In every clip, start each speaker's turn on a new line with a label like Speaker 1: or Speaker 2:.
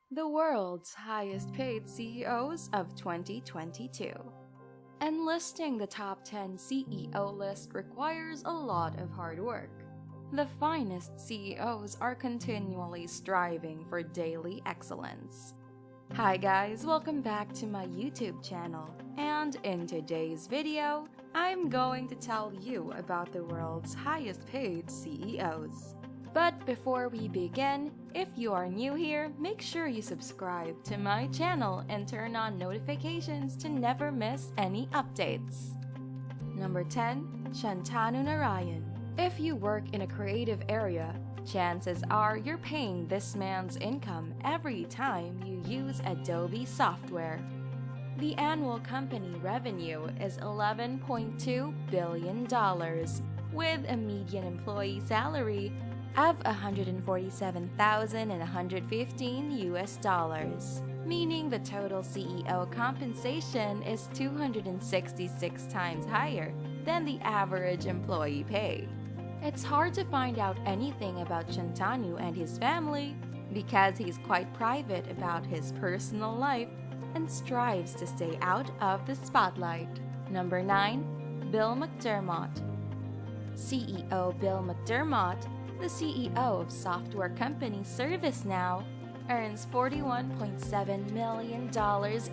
Speaker 1: the world's highest paid CEOs of 2022. Enlisting the top 10 CEO list requires a lot of hard work. The finest CEOs are continually striving for daily excellence. Hi guys, welcome back to my YouTube channel, and in today's video, I'm going to tell you about the world's highest paid CEOs. But before we begin, if you are new here, make sure you subscribe to my channel and turn on notifications to never miss any updates. Number 10. Shantanu Narayen. If you work in a creative area, chances are you're paying this man's income every time you use Adobe software. The annual company revenue is $11.2 billion, with a median employee salary of $147,115 meaning the total CEO compensation is 266 times higher than the average employee pay. It's hard to find out anything about Shantanu and his family because he's quite private about his personal life and strives to stay out of the spotlight. Number 9. Bill McDermott. CEO Bill McDermott, the CEO of software company ServiceNow, earns $41.7 million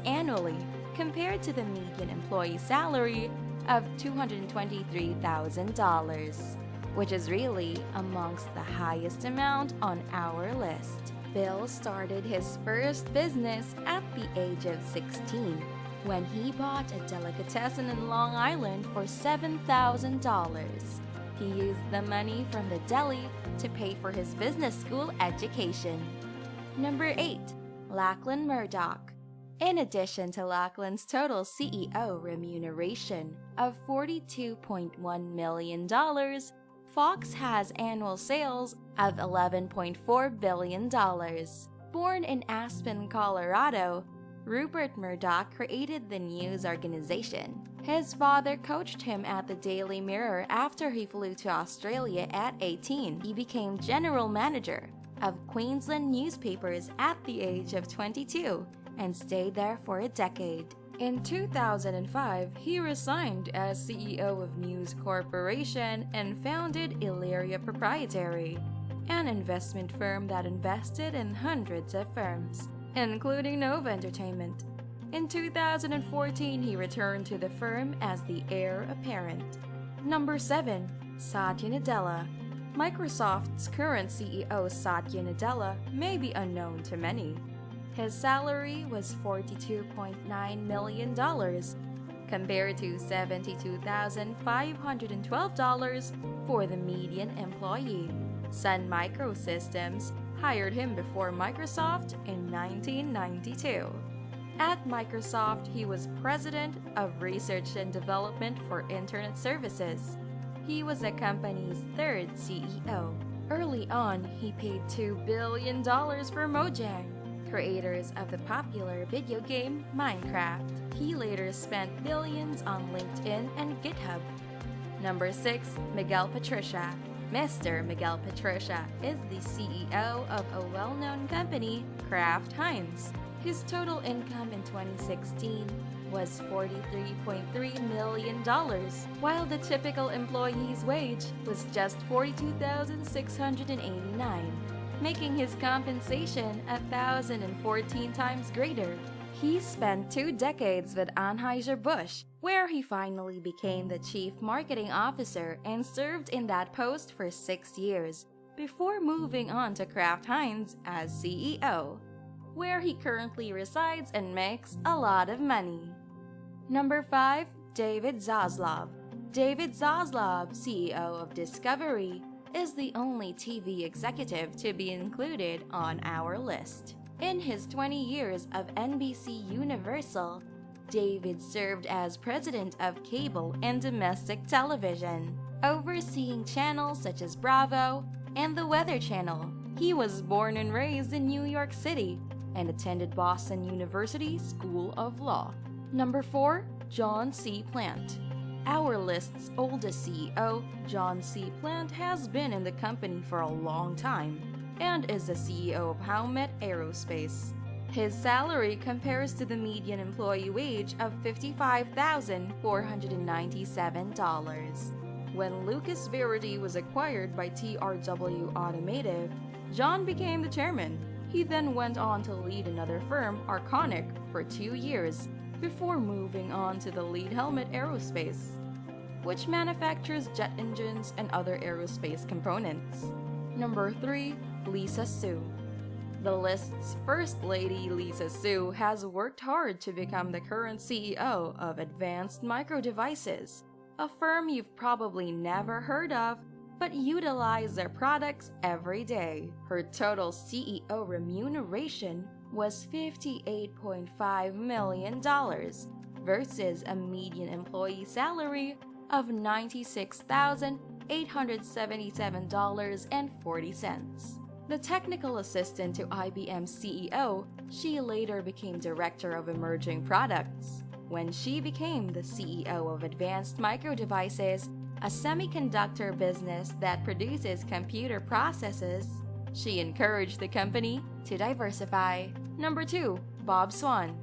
Speaker 1: annually compared to the median employee salary of $223,000, which is really amongst the highest amount on our list. Bill started his first business at the age of 16 when he bought a delicatessen in Long Island for $7,000. He used the money from the deli to pay for his business school education. Number 8. Lachlan Murdoch. In addition to Lachlan's total CEO remuneration of $42.1 million, Fox has annual sales of $11.4 billion. Born in Aspen, Colorado, Rupert Murdoch created the news organization. His father coached him at the Daily Mirror after he flew to Australia at 18. He became general manager of Queensland newspapers at the age of 22 and stayed there for a decade. In 2005, he resigned as CEO of News Corporation and founded Illyria Proprietary, an investment firm that invested in hundreds of firms, including Nova Entertainment. In 2014, he returned to the firm as the heir apparent. Number 7. Satya Nadella. Microsoft's current CEO Satya Nadella may be unknown to many. His salary was $42.9 million, compared to $72,512 for the median employee. Sun Microsystems hired him before Microsoft in 1992. At Microsoft, he was president of research and development for Internet Services. He was the company's third CEO. Early on, he paid $2 billion for Mojang, creators of the popular video game Minecraft. He later spent billions on LinkedIn and GitHub. Number 6. Miguel Patricio. Mr. Miguel Patricio is the CEO of a well-known company, Kraft Heinz. His total income in 2016 was $43.3 million, while the typical employee's wage was just $42,689, making his compensation 1,014 times greater. He spent 2 decades with Anheuser-Busch, where he finally became the chief marketing officer and served in that post for 6 years, before moving on to Kraft Heinz as CEO, where he currently resides and makes a lot of money. Number 5. David Zaslav. David Zaslav, CEO of Discovery, is the only TV executive to be included on our list. In his 20 years of NBC Universal, David served as president of cable and domestic television, overseeing channels such as Bravo and the Weather Channel. He was born and raised in New York City and attended Boston University School of Law. Number 4. John C. Plant. Our list's oldest CEO, John C. Plant, has been in the company for a long time and is the CEO of Howmet Aerospace. His salary compares to the median employee wage of $55,497. When Lucas Verity was acquired by TRW Automotive, John became the chairman. He then went on to lead another firm, Arconic, for 2 years, before moving on to the Lead Helmet Aerospace, which manufactures jet engines and other aerospace components. Number 3. Lisa Su. The list's first lady, Lisa Su, has worked hard to become the current CEO of Advanced Micro Devices, a firm you've probably never heard of, but utilize their products every day. Her total CEO remuneration was $58.5 million versus a median employee salary of $96,877.40. The technical assistant to IBM's CEO, she later became director of emerging products. When she became the CEO of Advanced Micro Devices, a semiconductor business that produces computer processors, she encouraged the company to diversify. Number 2. Bob Swan.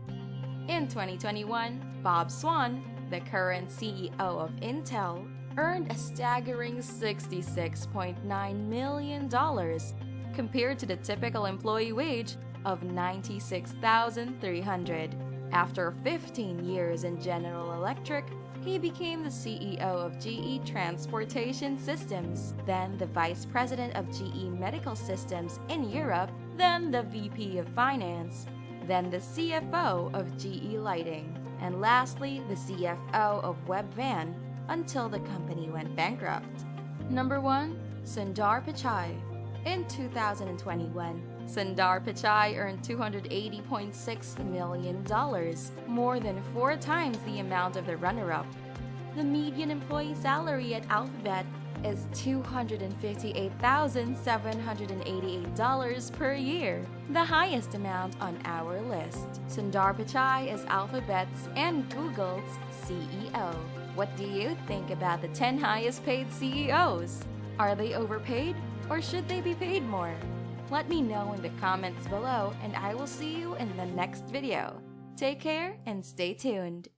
Speaker 1: In 2021, Bob Swan, the current CEO of Intel, earned a staggering $66.9 million compared to the typical employee wage of $96,300. After 15 years in General Electric, he became the CEO of GE Transportation Systems, then the Vice President of GE Medical Systems in Europe, then the VP of Finance, then the CFO of GE Lighting, and lastly the CFO of Webvan until the company went bankrupt. Number 1. Sundar Pichai. In 2021, Sundar Pichai earned $280.6 million, more than 4 times the amount of the runner-up. The median employee salary at Alphabet is $258,788 per year, the highest amount on our list. Sundar Pichai is Alphabet's and Google's CEO. What do you think about the 10 highest paid CEOs? Are they overpaid, or should they be paid more? Let me know in the comments below, and I will see you in the next video. Take care and stay tuned.